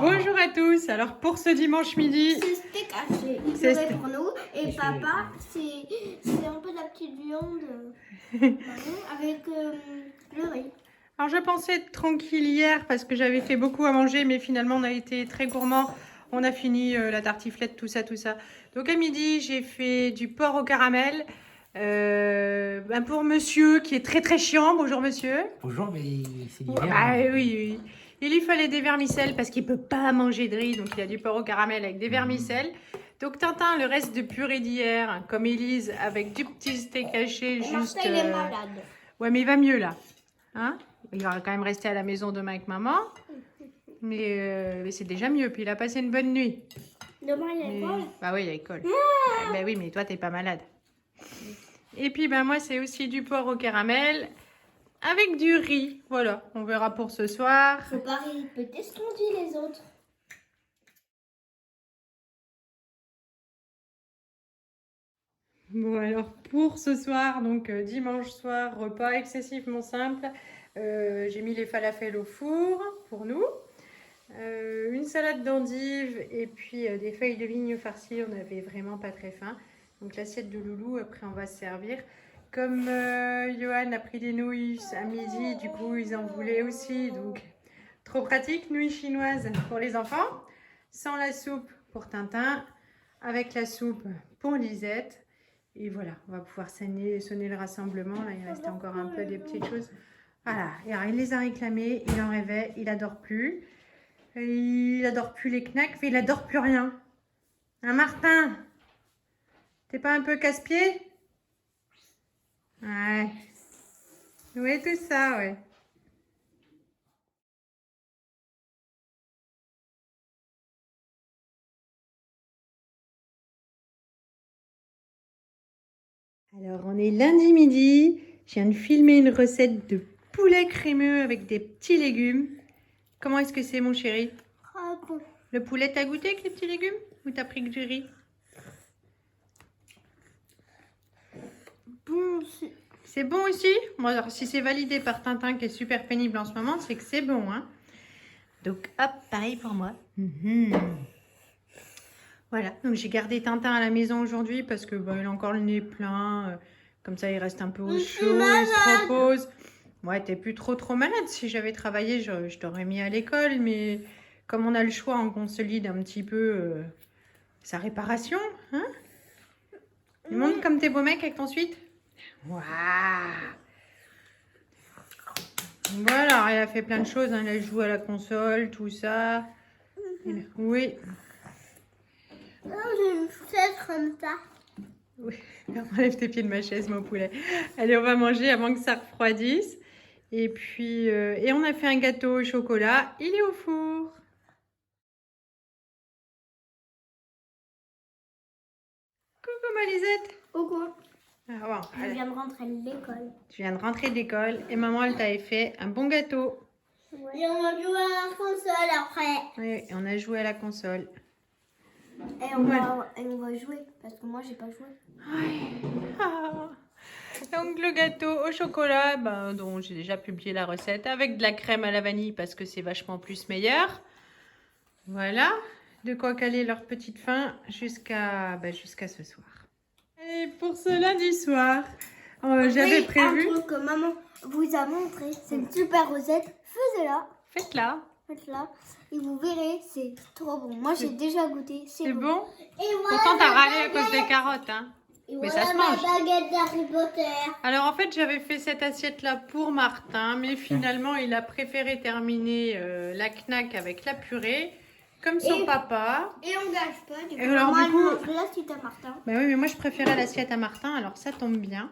Bonjour à tous. Alors pour ce dimanche midi, C'est steak haché. C'est C'est pour nous. Et papa, c'est un peu de la petite viande marron avec le riz. alors je pensais être tranquille hier parce que j'avais fait beaucoup à manger, mais finalement on a été très gourmand. On a fini la tartiflette, tout ça, tout ça. Donc à midi, j'ai fait du porc au caramel pour monsieur qui est très très chiant. Bonjour monsieur. Bonjour, mais c'est l'hiver. Ah oui, oui. Il lui fallait des vermicelles parce qu'il peut pas manger de riz, donc il a du porc au caramel avec des vermicelles. Donc Tintin, le reste de purée d'hier, comme Élise, avec du petit steak haché, juste. Martin, il est malade. Ouais, mais il va mieux là. Hein? Il va quand même rester à la maison demain avec maman. Mais c'est déjà mieux. Puis il a passé une bonne nuit. Demain, il y a Mais- l'école. Bah oui, il y a école. Bah oui, mais toi, t'es pas malade. Et puis, moi, c'est aussi du porc au caramel avec du riz. Voilà, on verra pour ce soir. Faut pas répéter ce qu'ont dit les autres. Bon, alors pour ce soir, donc dimanche soir, repas excessivement simple. J'ai mis les falafels au four pour nous. Une salade d'endives et puis des feuilles de vigne farcies. On n'avait vraiment pas très faim. Donc l'assiette de Loulou, après on va se servir. Comme Johan a pris des nouilles à midi, du coup ils en voulaient aussi. Donc trop pratique, nouilles chinoises pour les enfants. Sans la soupe pour Tintin. Avec la soupe pour Lisette. Et voilà, on va pouvoir sonner le rassemblement. Là, il reste encore un peu des petites choses. Voilà, et alors, il les a réclamés, il en rêvait, il adore plus. Il adore plus les knacks, mais il adore plus rien. Hein, Martin? T'es pas un peu casse-pied? Ouais. Oui, tout ça, ouais. Alors, on est lundi midi. Je viens de filmer une recette de poulet crémeux avec des petits légumes. Comment est-ce que c'est, mon chéri? Ah bon. Le poulet, t'as goûté avec les petits légumes? Ou t'as pris que du riz? Bon, C'est bon aussi? Bon, alors, si c'est validé par Tintin, qui est super pénible en ce moment, c'est que c'est bon, hein? Donc, hop, pareil pour moi. Voilà, donc j'ai gardé Tintin à la maison aujourd'hui parce que il a encore le nez plein. Comme ça, il reste un peu au chaud, il se repose. Ouais, t'es plus trop malade. Si j'avais travaillé, je t'aurais mis à l'école. Mais comme on a le choix, on consolide un petit peu sa réparation. Hein? Tu montres comme t'es beau mec avec ton suite. Waouh! Voilà, il a fait plein de choses. Hein. Il a joué à la console, tout ça. Oui. non, j'ai une chaise comme ça. Oui, enlève tes pieds de ma chaise, mon poulet. Allez, on va manger avant que ça refroidisse. Et puis, et on a fait un gâteau au chocolat. Il est au four. Coucou, ma Lisette. Coucou. Ah, bon, Je allez. viens de rentrer de l'école. Tu viens de rentrer d'école et maman, elle t'avait fait un bon gâteau. Ouais. Et on va jouer à la console après. Oui, et on a joué à la console. Et on va jouer parce que moi j'ai pas joué. Ah. Donc le gâteau au chocolat, dont j'ai déjà publié la recette, avec de la crème à la vanille parce que c'est vachement plus meilleur. Voilà, de quoi caler leur petite faim jusqu'à ce soir. Et pour ce lundi soir, j'avais prévu... Un truc que maman vous a montré, c'est une super recette. Faites-la. Faites-la, Faites-la. Et vous verrez, c'est trop bon. Moi j'ai déjà goûté. c'est bon. Et voilà Pourtant t'as ma râlé à cause baguette. des carottes, hein. Et Mais voilà ça se ma mange. baguette d'Harry Potter. Alors en fait j'avais fait cette assiette là pour Martin, mais finalement il a préféré terminer la knack avec la purée, comme son Et- papa. Et on gâche pas. Du coup, Et alors, maman, du coup- elle mange l'assiette à Martin. Bah oui, mais moi je préférais l'assiette à Martin, alors ça tombe bien.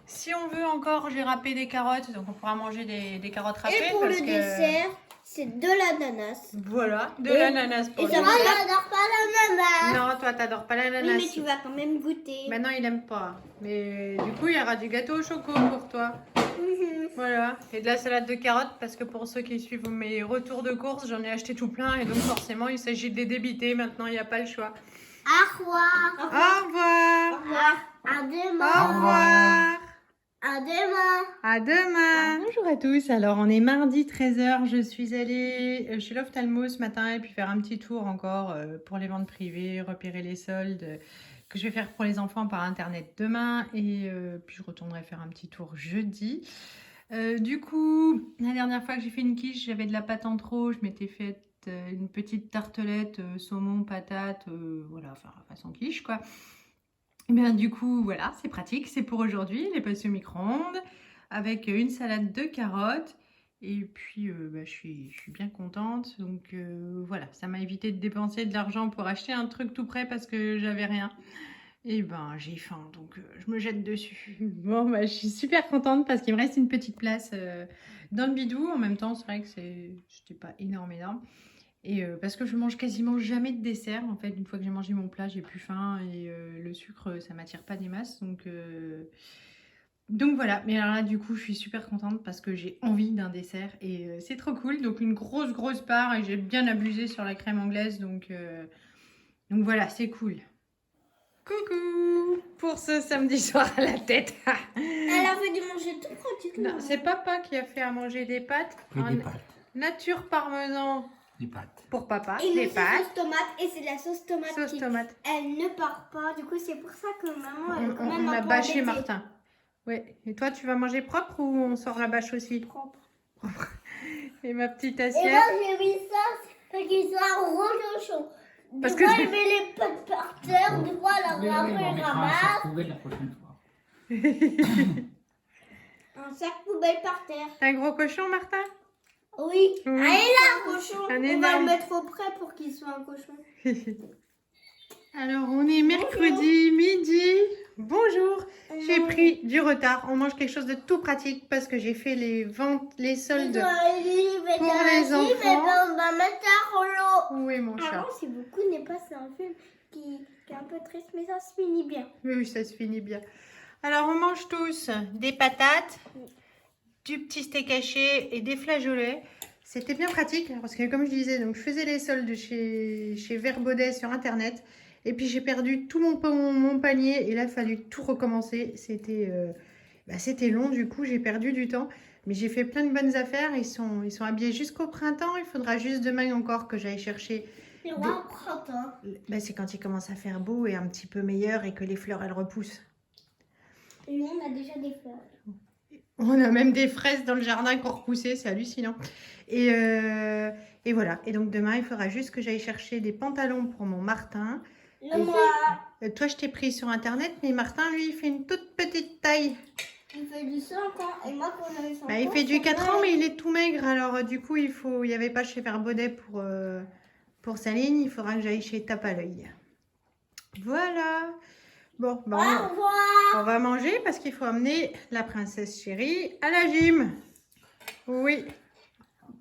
Si on veut encore, j'ai râpé des carottes, donc on pourra manger des carottes râpées. Et pour parce le que... dessert, c'est de l'ananas. Voilà, de Et- l'ananas pour Et le ça va, dessert. j'adore pas l'ananas. Non, toi t'adores pas Oui, l'ananas. mais tu vas quand même goûter. Maintenant il aime pas. Mais du coup il y aura du gâteau au choco pour toi. Mhm. Voilà, et de la salade de carottes parce que pour ceux qui suivent mes retours de course, j'en ai acheté tout plein et donc forcément il s'agit de les débiter. Maintenant il n'y a pas le choix. Au revoir. Au revoir. Au revoir. À demain. Au revoir. À demain. À demain. Bonjour à tous. Alors, on est mardi 13h. Je suis allée chez l'ophtalmo ce matin et puis faire un petit tour encore pour les ventes privées, repérer les soldes que je vais faire pour les enfants par internet demain. Et puis, je retournerai faire un petit tour jeudi. Du coup, la dernière fois que j'ai fait une quiche, j'avais de la pâte en trop. Je m'étais faite une petite tartelette saumon, patate, voilà, enfin, façon quiche quoi. Et bien, du coup, voilà, c'est pratique. C'est pour aujourd'hui. Les passer au micro-ondes avec une salade de carottes. Et puis, je suis bien contente. Donc, voilà, ça m'a évité de dépenser de l'argent pour acheter un truc tout prêt parce que j'avais rien. Et ben, j'ai faim, donc je me jette dessus. Bon, je suis super contente parce qu'il me reste une petite place dans le bidou. En même temps, c'est vrai que c'était pas énorme. Et parce que je mange quasiment jamais de dessert. En fait, une fois que j'ai mangé mon plat, j'ai plus faim. Et le sucre, ça m'attire pas des masses. Donc voilà. Mais alors là, du coup, je suis super contente parce que j'ai envie d'un dessert. Et c'est trop cool. Donc une grosse part. Et j'ai bien abusé sur la crème anglaise. Donc voilà, c'est cool. Coucou pour ce samedi soir à la tête. Elle a fait du manger tout pratiquement. Non, c'est papa qui a fait à manger des pâtes. Oui, des pâtes. Nature parmesan Des pâtes. pour papa. Et des une pâtes. sauce tomate. Et c'est la sauce tomate Sauce qui... tomate. Elle ne part pas. Du coup, c'est pour ça que maman, elle est quand même On un a peu bâché embêtée. Martin. Ouais. Et toi, tu vas manger propre ou on sort la bâche aussi? Propre. Et ma petite Et assiette. là, j'ai mis ça pour qu'il soit rouge. Des Parce fois, que- elle met les pâtes par terre. Des fois, Oui, elle on après mettra un ramasse. sac poubelle la prochaine fois. Un sac poubelle par terre. T'es un gros cochon, Martin? Oui. Oui. Allez là, cochon. Un On va énorme. le mettre au près pour qu'il soit un cochon. Alors, on est mercredi midi. Bonjour. J'ai pris du retard. On mange quelque chose de tout pratique parce que j'ai fait les ventes, les soldes. Pour les enfants. On va mettre un rouleau. Oui, mon chat. Avant, si beaucoup n'est pas, c'est un film qui est un peu triste, mais ça se finit bien. Oui, ça se finit bien. Alors, on mange tous des patates, du petit steak haché et des flageolets. C'était bien pratique parce que, comme je disais, donc, je faisais les soldes chez Vert Baudet sur Internet. Et puis, j'ai perdu tout mon panier et là, il a fallu tout recommencer. C'était long, du coup, j'ai perdu du temps. Mais j'ai fait plein de bonnes affaires. Ils sont habillés jusqu'au printemps. Il faudra juste demain encore que j'aille chercher. C'est vrai, au printemps. C'est quand il commence à faire beau et un petit peu meilleur et que les fleurs, elles repoussent. Et nous, on a déjà des fleurs. On a même des fraises dans le jardin qui ont repoussé, c'est hallucinant. Et voilà. Et donc demain, il faudra juste que j'aille chercher des pantalons pour mon Martin. Moi, Toi, je t'ai pris sur Internet, mais Martin, lui, il fait une toute petite taille. il fait du 5 ans. Et moi, quand on avait 5 ans, Il fait du ça 4 fait- ans, mais il est tout maigre. Alors, du coup, il n'y avait pas chez Verbaudet pour sa ligne. Il faudra que j'aille chez Tape à l'œil. Voilà. Bon, Au revoir. on va manger parce qu'il faut amener la princesse chérie à la gym. Oui.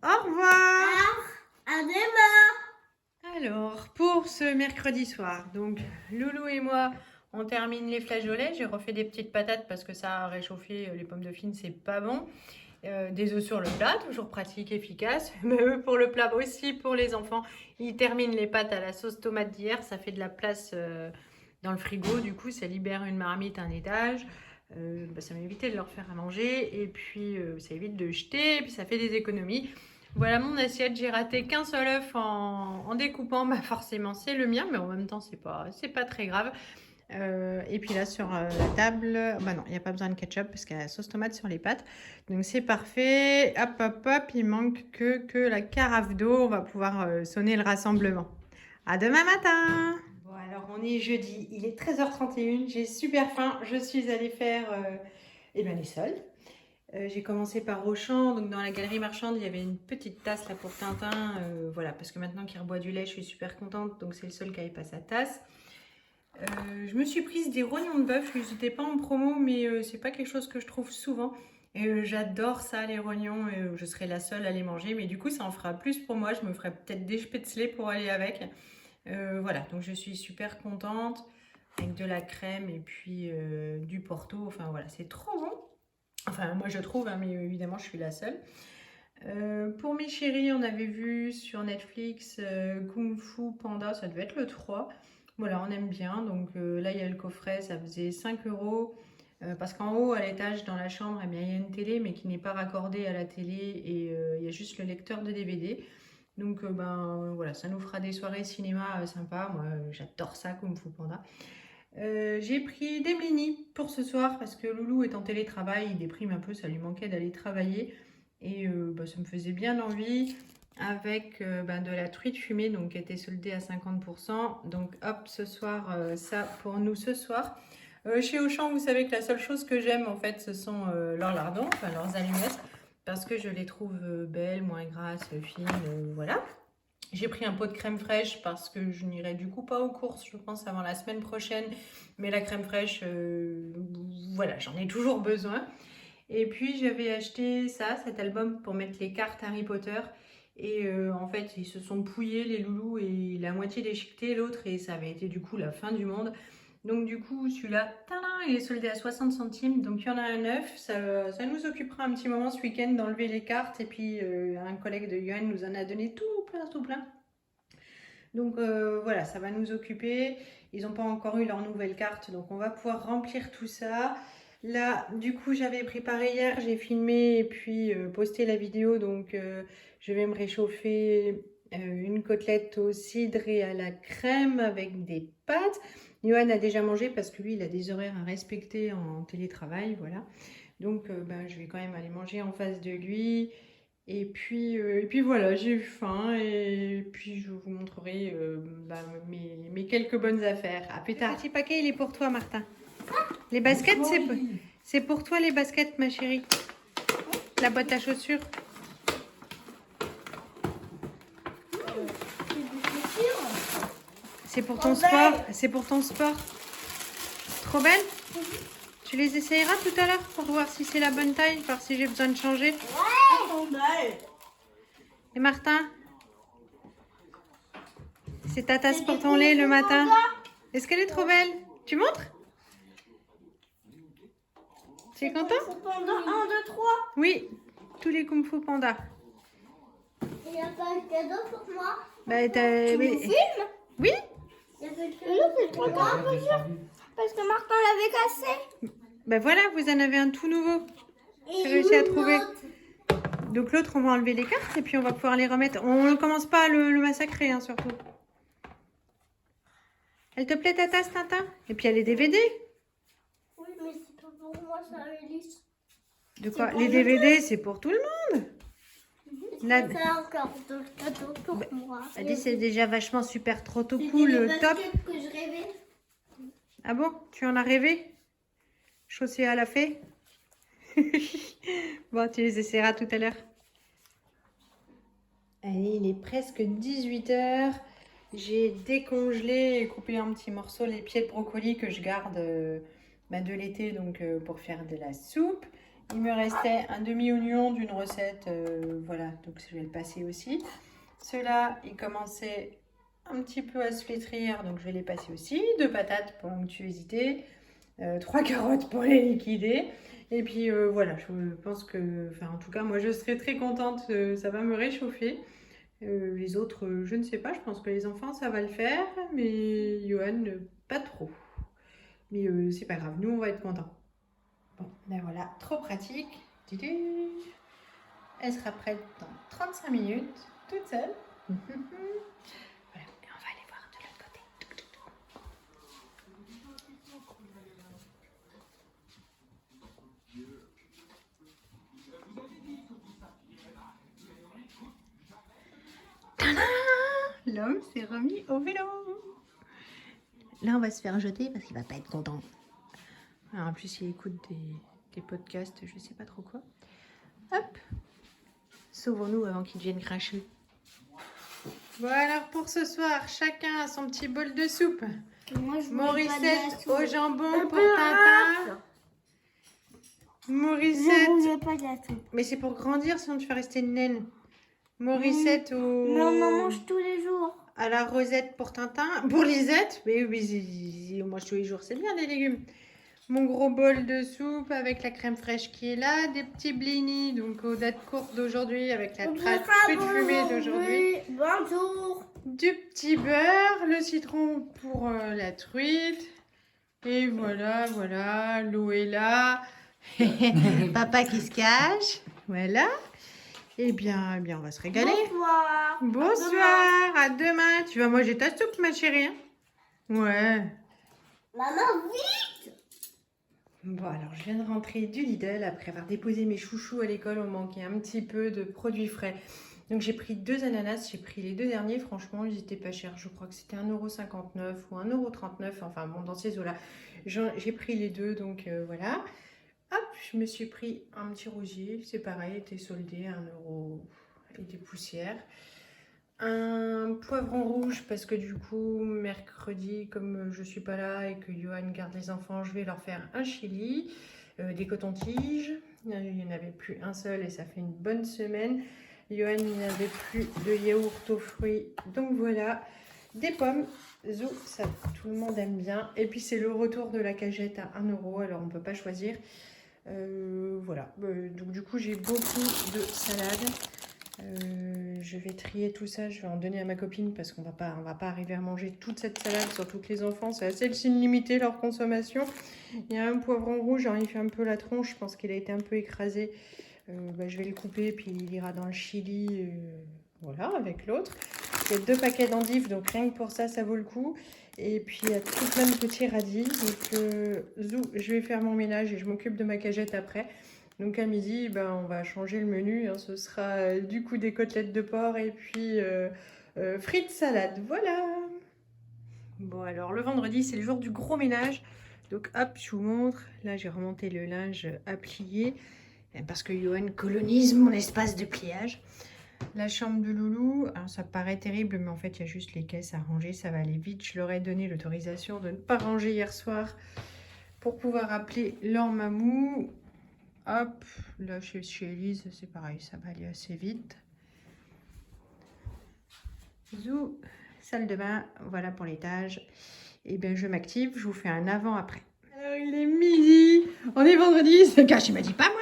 Au revoir. À demain. Alors, pour ce mercredi soir, donc Loulou et moi, on termine les flageolets. J'ai refait des petites patates parce que ça a réchauffé les pommes de fine, c'est pas bon. Des œufs sur le plat, toujours pratique, efficace. Mais eux, pour le plat aussi, pour les enfants, ils terminent les pâtes à la sauce tomate d'hier. Ça fait de la place dans le frigo. Du coup, ça libère une marmite, un étage. Ça m'a évité de leur faire à manger. Et puis, ça évite de jeter. Et puis, ça fait des économies. Voilà mon assiette. J'ai raté qu'un seul œuf en découpant. Forcément, c'est le mien. Mais en même temps, c'est pas très grave. Et puis là sur la table, non, il n'y a pas besoin de ketchup parce qu'il y a la sauce tomate sur les pâtes. Donc c'est parfait. Hop, il manque que la carafe d'eau. On va pouvoir sonner le rassemblement. À demain matin. Bon alors on est jeudi, il est 13h31. J'ai super faim. Je suis allée faire les soldes. J'ai commencé par Auchan, donc dans la galerie marchande il y avait une petite tasse là pour Tintin, voilà, parce que maintenant qu'il reboit du lait je suis super contente, donc c'est le seul qui n'avait pas sa tasse. Je me suis prise des rognons de bœuf, ils n'étaient pas en promo, mais c'est pas quelque chose que je trouve souvent. Et j'adore ça, les rognons, et je serai la seule à les manger, mais du coup ça en fera plus pour moi, je me ferai peut-être des spätzle pour aller avec. Voilà, donc je suis super contente, avec de la crème et puis du porto, enfin voilà, c'est trop bon. Enfin moi je trouve, hein, mais évidemment je suis la seule. Pour mes chéris, on avait vu sur Netflix Kung Fu Panda, ça devait être le 3. Voilà, on aime bien. Donc là, il y a le coffret, ça faisait 5 €. Parce qu'en haut, à l'étage, dans la chambre, eh bien, il y a une télé, mais qui n'est pas raccordée à la télé et il y a juste le lecteur de DVD. Donc, voilà, ça nous fera des soirées cinéma sympas. Moi, j'adore ça, Kung Fu Panda. J'ai pris des blinis pour ce soir parce que Loulou est en télétravail, il déprime un peu, ça lui manquait d'aller travailler et ça me faisait bien envie avec de la truite fumée donc qui était soldée à 50%. Donc hop, ce soir, ça pour nous ce soir. Chez Auchan, vous savez que la seule chose que j'aime en fait, ce sont leurs lardons, enfin leurs allumettes, parce que je les trouve belles, moins grasses, fines, voilà. J'ai pris un pot de crème fraîche parce que je n'irai du coup pas aux courses, je pense, avant la semaine prochaine. Mais la crème fraîche, voilà, j'en ai toujours besoin. Et puis j'avais acheté ça, cet album pour mettre les cartes Harry Potter. Et en fait, ils se sont pouillés, les loulous, et la moitié déchiquetée, l'autre, et ça avait été du coup la fin du monde. Donc du coup, celui-là, tadam, il est soldé à 60 centimes. Donc il y en a un neuf. Ça nous occupera un petit moment ce week-end d'enlever les cartes. Et puis un collègue de Yoann nous en a donné tout plein, tout plein. Donc voilà, ça va nous occuper. Ils n'ont pas encore eu leur nouvelle carte. Donc on va pouvoir remplir tout ça. Là, du coup, j'avais préparé hier, j'ai filmé et puis posté la vidéo. Donc je vais me réchauffer une côtelette au cidre et à la crème avec des pâtes. Yoann a déjà mangé parce que lui, il a des horaires à respecter en télétravail, voilà. Donc, je vais quand même aller manger en face de lui. Et puis voilà, j'ai eu faim et puis je vous montrerai mes quelques bonnes affaires. À plus tard. Le petit paquet, il est pour toi, Martin. Les baskets, c'est pour toi, les baskets, ma chérie. La boîte à chaussures. C'est pour ton sport. C'est pour ton sport. Trop belle? Tu les essayeras tout à l'heure pour voir si c'est la bonne taille, voir si j'ai besoin de changer. Et Martin? C'est ta tasse pour ton lait le matin. Est-ce qu'elle est trop belle? Tu montres? Tu es content? Pendant 1, 2, 3. Oui, tous les Kung Fu Panda. Il n'y a pas un cadeau pour moi. Tu me filmes? Oui? Il y a c'est trop grand, parce que Martin l'avait cassé. Voilà, vous en avez un tout nouveau. J'ai réussi à trouver. Donc l'autre, on va enlever les cartes et puis on va pouvoir les remettre. On ne commence pas à le massacrer, hein, surtout. Elle te plaît ta tasse, Tintin? Et puis il y a les DVD. Oui, mais c'est pas pour moi, ça Alice. De quoi? Les DVD, c'est pour tout le monde. Là, C'est encore de cadeaux pour moi. c'est déjà vachement super, trop tout C'était cool, les top. baskets que je rêvais. Ah bon? Tu en as rêvé? Chaussée à la fée? Bon, tu les essaieras tout à l'heure. Allez, il est presque 18 h. J'ai décongelé et coupé en petits morceaux les pieds de brocoli que je garde de l'été donc pour faire de la soupe. Il me restait un demi-oignon d'une recette, voilà, donc je vais le passer aussi. Ceux-là, ils commençaient un petit peu à se flétrir, donc je vais les passer aussi. 2 patates pour l'onctuosité, 3 carottes pour les liquider. Et puis voilà, je pense que, en tout cas, moi je serai très contente, ça va me réchauffer. Les autres, je ne sais pas, je pense que les enfants ça va le faire, mais Johan, pas trop. Mais c'est pas grave, nous on va être contents. Bon, voilà, trop pratique. Elle sera prête dans 35 minutes, toute seule. Voilà, et on va aller voir de l'autre côté. L'homme s'est remis au vélo. Là, on va se faire jeter parce qu'il va pas être content. Alors, en plus, il écoute des podcasts, je sais pas trop quoi. Hop, sauvons-nous avant qu'il devienne cracheux. Voilà pour ce soir, chacun a son petit bol de soupe. Moi, je Morissette au jambon pour Tintin. Morissette. Je ne veux pas de la soupe. Mais c'est pour grandir, sinon tu vas rester une naine. Morissette au... Mais on en mange tous les jours. À la rosette pour Tintin. Pour Lisette. Mais on mange tous les jours, c'est bien des légumes. Mon gros bol de soupe avec la crème fraîche qui est là. Des petits blinis, donc aux dates courtes d'aujourd'hui avec la truite fumée d'aujourd'hui. Bonjour. Du petit beurre, le citron pour la truite. Et voilà, voilà, l'eau est là. Papa qui se cache. Voilà. Eh bien, on va se régaler. Bonsoir. Bonsoir, à demain. Tu vas manger ta soupe, ma chérie, hein? Ouais. Maman, oui. Bon, alors je viens de rentrer du Lidl après avoir déposé mes chouchous à l'école. On manquait un petit peu de produits frais. Donc j'ai pris 2 ananas. J'ai pris les 2 derniers. Franchement, ils étaient pas chers. Je crois que c'était 1,59 € ou 1,39 €. Enfin, bon, dans ces eaux-là. J'ai pris les 2, donc voilà. Hop, je me suis pris un petit rosier. C'est pareil, était soldé à 1 € et des poussières. Un poivron rouge parce que du coup, mercredi, comme je suis pas là et que Johan garde les enfants, je vais leur faire un chili, des cotons-tiges. Il n'y en avait plus un seul et ça fait une bonne semaine. Johan, il n'avait plus de yaourt aux fruits. Donc voilà, des pommes. Zou, ça tout le monde aime bien. Et puis c'est le retour de la cagette à 1 €, alors on ne peut pas choisir. Voilà, donc du coup j'ai beaucoup de salade. Je vais trier tout ça, je vais en donner à ma copine parce qu'on va pas arriver à manger toute cette salade, surtout que les enfants, c'est assez limité leur consommation. Il y a un poivron rouge, alors il fait un peu la tronche, je pense qu'il a été un peu écrasé. Je vais le couper, puis il ira dans le chili, voilà, avec l'autre. Il y a 2 paquets d'endives, donc rien que pour ça, ça vaut le coup. Et puis il y a tout plein de petits radis. Donc zou, je vais faire mon ménage et je m'occupe de ma cagette après. Donc à midi, on va changer le menu, hein. Ce sera du coup des côtelettes de porc et puis frites salade. Voilà. Bon alors le vendredi, c'est le jour du gros ménage. Donc hop, je vous montre. Là, j'ai remonté le linge à plier parce que Johan colonise mon espace de pliage. La chambre de Loulou, alors ça paraît terrible, mais en fait, il y a juste les caisses à ranger. Ça va aller vite. Je leur ai donné l'autorisation de ne pas ranger hier soir pour pouvoir appeler leur mamou. Hop, là chez Elise, c'est pareil, ça va aller assez vite. Zou, salle de bain, voilà pour l'étage. Et bien, je m'active, je vous fais un avant-après. Alors, il est midi, on est vendredi, ce cache, il m'a dit pas moi.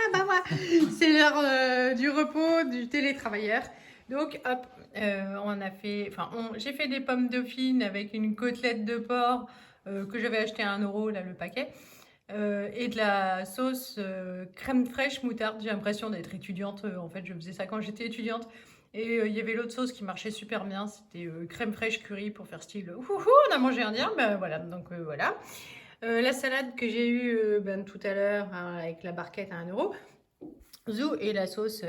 C'est l'heure du repos du télétravailleur. Donc, hop, j'ai fait des pommes dauphines avec une côtelette de porc que j'avais acheté à 1 €, là, le paquet. Et de la sauce crème fraîche moutarde. J'ai l'impression d'être étudiante. En fait, je faisais ça quand j'étais étudiante. Et il y avait l'autre sauce qui marchait super bien. C'était crème fraîche curry pour faire style. Ouhou, on a mangé indien. Ben voilà, donc voilà. La salade que j'ai eue tout à l'heure hein, avec la barquette à 1 €. Zou et la sauce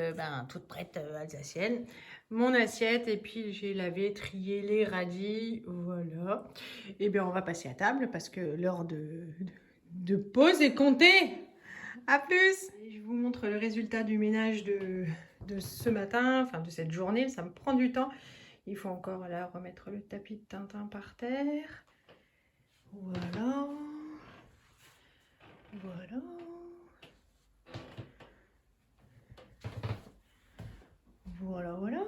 toute prête alsacienne. Mon assiette et puis j'ai lavé, trié les radis. Voilà. Et bien on va passer à table parce que l'heure de pause est comptée. À plus. Je vous montre le résultat du ménage de ce matin, enfin de cette journée. Ça me prend du temps. Il faut encore là remettre le tapis de Tintin par terre. Voilà. Voilà. Voilà, voilà.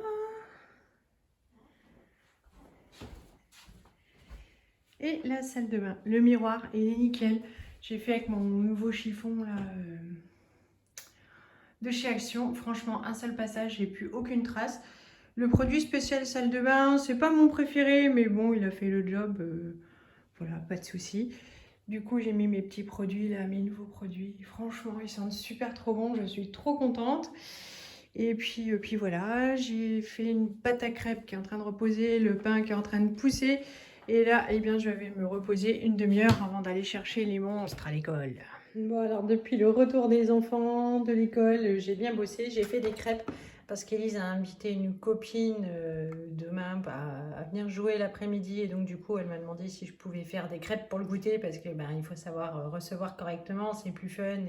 Et la salle de bain. Le miroir, il est nickel. J'ai fait avec mon nouveau chiffon là, de chez Action. Franchement, un seul passage, j'ai plus aucune trace. Le produit spécial salle de bain, c'est pas mon préféré, mais bon, il a fait le job. Voilà, pas de souci. Du coup, j'ai mis mes petits produits là, mes nouveaux produits. Franchement, ils sentent super trop bons. Je suis trop contente. Et puis voilà, j'ai fait une pâte à crêpes qui est en train de reposer, le pain qui est en train de pousser. Et là, eh bien, je vais me reposer une demi-heure avant d'aller chercher les monstres à l'école. Bon, alors depuis le retour des enfants de l'école, j'ai bien bossé. J'ai fait des crêpes parce qu'Élise a invité une copine demain à venir jouer l'après-midi. Et donc, du coup, elle m'a demandé si je pouvais faire des crêpes pour le goûter parce que il faut savoir recevoir correctement, c'est plus fun.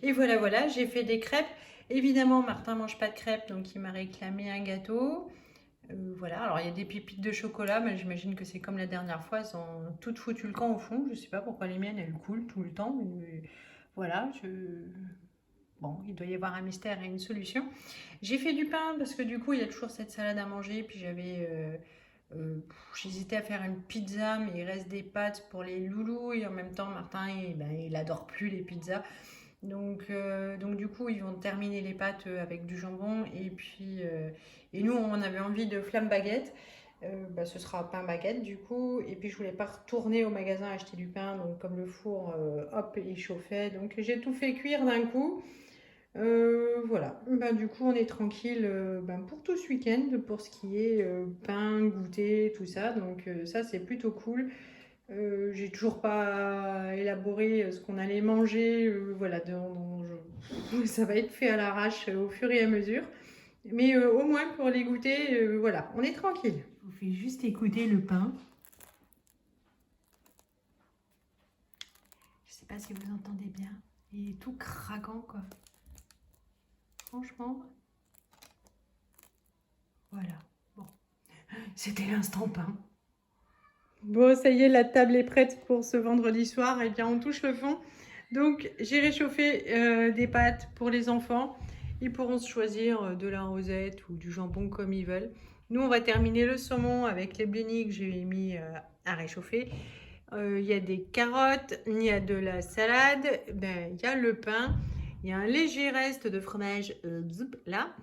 Et voilà, j'ai fait des crêpes. Évidemment, Martin mange pas de crêpes, donc il m'a réclamé un gâteau. Voilà, alors il y a des pépites de chocolat, mais j'imagine que c'est comme la dernière fois, elles ont toutes foutu le camp au fond. Je sais pas pourquoi les miennes, elles coulent tout le temps. Mais voilà, bon, il doit y avoir un mystère et une solution. J'ai fait du pain parce que du coup, il y a toujours cette salade à manger. Puis j'hésitais à faire une pizza, mais il reste des pâtes pour les loulous. Et en même temps, Martin, il adore plus les pizzas. Donc du coup, ils vont terminer les pâtes avec du jambon. Et puis, et nous, on avait envie de flamme baguette. Ce sera pain baguette du coup. Et puis je voulais pas retourner au magasin acheter du pain, donc comme le four, hop, il chauffait. Donc j'ai tout fait cuire d'un coup. Voilà, du coup on est tranquille pour tout ce week-end, pour ce qui est pain, goûter, tout ça. Donc ça c'est plutôt cool. J'ai toujours pas élaboré ce qu'on allait manger. Voilà, ça va être fait à l'arrache au fur et à mesure. Mais au moins pour les goûter, voilà, on est tranquille. Je vous fais juste écouter le pain. Je sais pas si vous entendez bien. Il est tout craquant quoi. Franchement. Voilà. Bon. C'était l'instant pain. Bon, ça y est, la table est prête pour ce vendredi soir. Eh bien, on touche le fond. Donc, j'ai réchauffé des pâtes pour les enfants. Ils pourront se choisir de la rosette ou du jambon comme ils veulent. Nous, on va terminer le saumon avec les blinis que j'ai mis à réchauffer. Il y a des carottes, il y a de la salade, il y a le pain, il y a un léger reste de fromage là.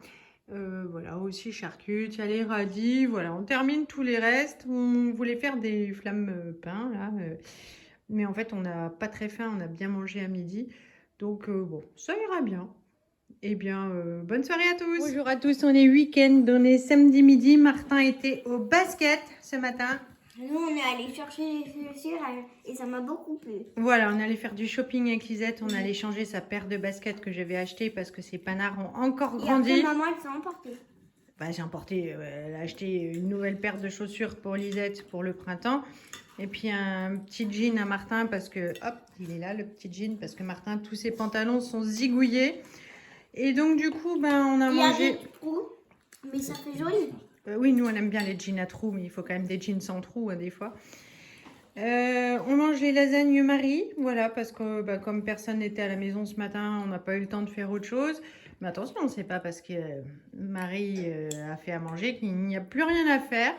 Voilà, aussi charcutes, il y a les radis, voilà, on termine tous les restes. On voulait faire des flammes pain là, mais en fait on n'a pas très faim, on a bien mangé à midi, donc bon, ça ira bien. Eh bien, bonne soirée à tous. Bonjour à tous, on est week-end, on est samedi midi. Martin était au basket ce matin. Nous, on est allé chercher les chaussures et ça m'a beaucoup plu. Voilà, on allait faire du shopping avec Lisette. On allait changer sa paire de baskets que j'avais acheté parce que ses panards ont encore grandi. Et après, maman, elle s'est emportée. J'ai emporté, elle a acheté une nouvelle paire de chaussures pour Lisette pour le printemps. Et puis un petit jean à Martin parce que, hop, il est là le petit jean parce que Martin, tous ses pantalons sont zigouillés. Et donc du coup, on a mangé... Il y a des trous, mais ça fait joli. Oui, nous on aime bien les jeans à trous, mais il faut quand même des jeans sans trous des fois. On mange les lasagnes Marie, voilà, parce que comme personne n'était à la maison ce matin, on n'a pas eu le temps de faire autre chose. Mais attention, c'est pas parce que Marie a fait à manger qu'il n'y a plus rien à faire.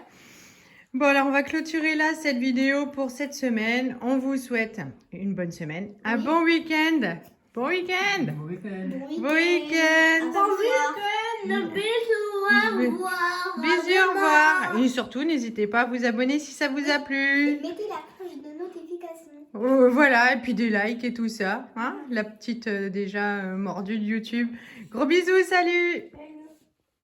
Bon, alors on va clôturer là cette vidéo pour cette semaine. On vous souhaite une bonne semaine, un bon week-end. Bon week-end. Bon week-end. Bon week-end. Bon week-end. Bisous, au revoir. Bisous, au revoir. Et surtout, n'hésitez pas à vous abonner si ça vous a plu. Et mettez la cloche de notification. Voilà, et puis des likes et tout ça. Hein, la petite déjà mordue de YouTube. Gros bisous, salut!